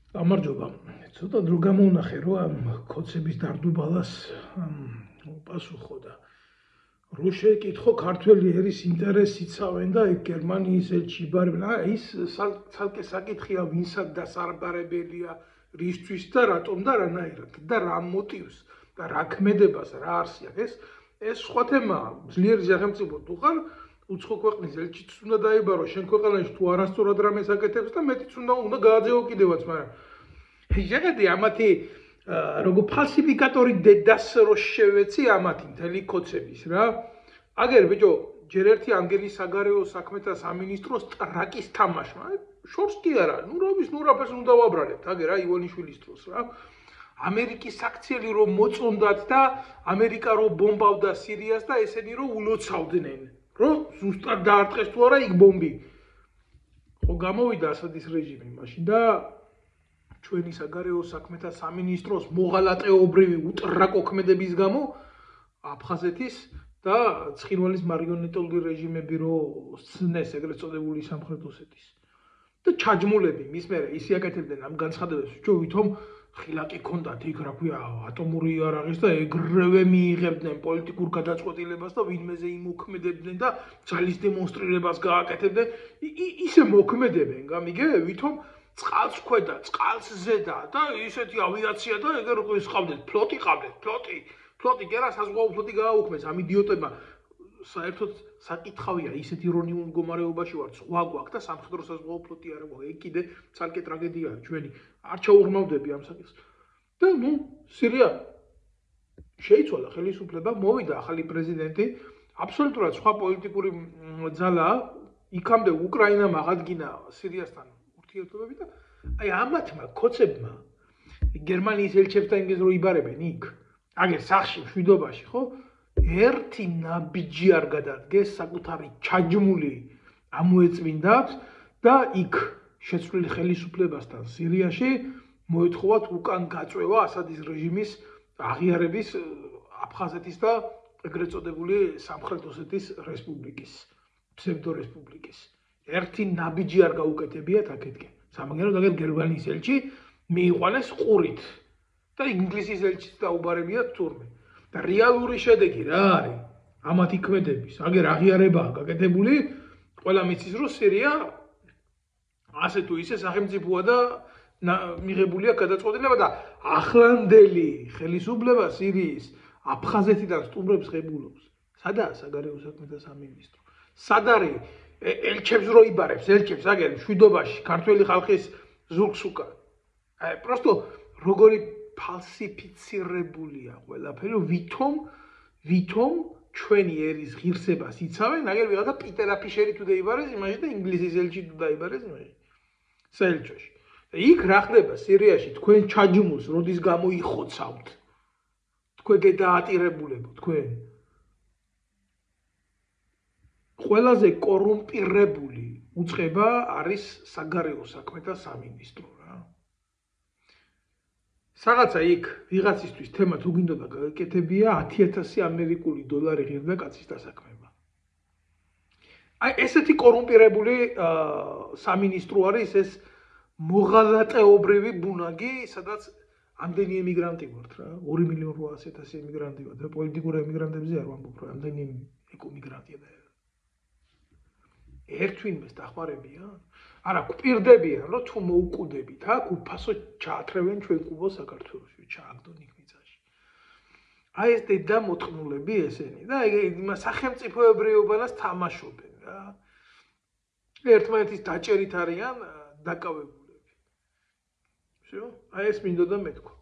გამარჯობა. ცოტა დრო გამოვნახე, რომ ამ კოცების დარდუბალას პასუხო და რო შეკითხო ქართველი ერის ინტერესით ცავენ და გერმანიის ელჩი იბარებენ. ის ცალკე საკითხია, ვინსად დასარბარებელია, რისთვის და რატომ და რანაირად და რა მოტივს და რა ქმედებას რა არსია. ეს სხვა თემაა. ძლიერი სახელმწიფო თუ ხარ, უცხო ქვეყნის ელჩიც უნდა დაიბარო შენ ქვეყანაში თუ არასწორად რამეს აკეთებს და მეტიც უნდა გააძევო კიდევაც, მაგრამ ჟეგედი ამათი როგორ ფალსიფიკატორი დედას რო შევეცი ამათი მთელი კოცების რა. აგერ ბიჭო, ჯერ ერთი ანგელი საგარეო საქმეთა სამინისტროს ტრაკის თამაშმა. შორს კი არა, ნუ რაფერს უნდა ვაბრალებთ, აგერ აი ივანიშვილის დროს რა. ამერიკის საქციელი რომ მოწონდათ და ამერიკა რომ ბომბავდა სირიას და ესენი რომ ულოცავდნენ. რომ ზუსტად დაარტყეს თუ არა იქ ბომბი. ხო გამოვიდა ასადის რეჟიმი მაშინ და ჩვენი საგარეო საქმეთა სამინისტროს მოღალატეობრივი უტრაკო ქმედების გამო აფხაზეთის და ცხინვალის მარიონეტული რეჟიმები რო სცნეს ეგრეთ წოდებული სამხრეთ ოსეთის. და ჩაჯმულები მის მერე ისე აკეთებდნენ ამ განცხადებებს, რომ ვითომ ხილაკი ქონდათ იქ რა ქვია ატომური იარაღის და ეგრევე მიიღებდნენ პოლიტიკურ გადაწყვეტილებას და ვინმეზე იმოქმედებდნენ და ძალის დემონსტრირებას გააკეთებდნენ. ისე მოქმედებენ, გამიგე, ვითომ წყალს ქვედა, წყალს ზედა და ისეთი ავიაცია და ეგრე ყავდეთ, ფლოტი ყავდეთ, ფლოტი კი არა, საზღვაო ფლოტი გააუქმეს ამ იდიოტებმა. საერთოდ საკითხავია, ისეთ ირონიულ მდგომარეობაში ვართ, სხვა გვაქვს და სამხედრო საზღვაო ფლოტი არა გვაქვს. ეგ კიდე ცალკე ტრაგედიაა ჩვენი. არ ჩაუღრმავდები ამ საკითხს. და სირია შეიცვალა ხელისუფლება, მოვიდა ახალი პრეზიდენტი, აბსოლუტურად სხვა პოლიტიკური ძალაა. იქამდე უკრაინამ აღადგინა სირიასთან ურთიერთობები და აი ამათმა კოცებმა გერმანიის ელჩებთან იმის რო იბარებენ იქ. აგერ სახში მშვიდობაში, ხო? ერთი ნაბიჯი არ გადადგეს საკუთარი ჩაჯმული ამოეწმინდათ და იქ შეცვლილი ხელისუფლებასთან სირიაში მოეთხოვათ უკან გაწვევა ასადის რეჟიმის აღიარების აფხაზეთის და ეგრეთ წოდებული სამხრეთ ოსეთის რესპუბლიკის, ფსევდორესპუბლიკის. ერთი ნაბიჯი არ გაუკეთებიათ აქეთკენ. სამაგეროდ აგერ გერმანიის ელჩი მიიყვანეს ყურით და ინგლისის ელჩიც დაუბარებიათ თურმე. და რეალური შედეგი რა არის? ამათი ქმედების, აგერ აღიარებაა გაკეთებული, ყველა მიცის რომ სირია ასე თუ ისე სახელმწიფოა და მიღებულია გადაწყვეტილება და ახლანდელი ხელისუფლება სირიის აფხაზეთიდან სტუმრებს ღებულობს. სადაა საგარეო საქმეთა სამინისტრო? სად არის ელჩებს რო იბარებს, ელჩებს აგერ მშვიდობაში ქართველი ხალხის ზურგს უკან. პროსტო როგორი ფალსიფიცირებულია ყველაფერი, ვითომ ჩვენი ერის ღირსებას იცავენ, აგერ ვიღაცა პიტერ აფიშერი თუ დაიბარეს იმაში და ინგლისის ელჩი თუ დაიბარეს იმაში. საელჩოში. და იქ რა ხდება სირიაში თქვენ ჩაჯმულს როდის გამოიხოცავთ? თქვენ გადაატირებულებო თქვენ. ყველაზე კორუმპირებული უწყება არის საგარეო საქმეთა სამინისტრო რა. რაღაცა იქ ვიღაცისთვის თემა თუ გინდოდა გაკეთებია 10,000 ამერიკული დოლარი ღირდა კაცის დასაქმება. აი ესეთი კორუმპირებული სამინისტრო არის ეს მოღალატეობრივი ბუნაგი, სადაც ამდენი ემიგრანტი ვართ რა, 2,800,000 ემიგრანტი ვართ და პოლიტიკურ ემიგრანტებზე არ ვამბობ, რომ ამდენი ეკომიგრანტია და ერთვინმეს დახმარებიან? არა, გვპირდებიან, რომ თუ მოუკვდებით აქ, უფასო ჩაათრევენ ჩვენ კუბოს საქართველოში, ჩააგდონ იქ მიწაში. აი ეს და მოწყნულები ესენი და სახელმწიფოებრიობანას თამაშობენ რა. ერთმანეთის დაჭერით არიან დაკავებულები. всё, აი ეს მინდოდა მეთქვა.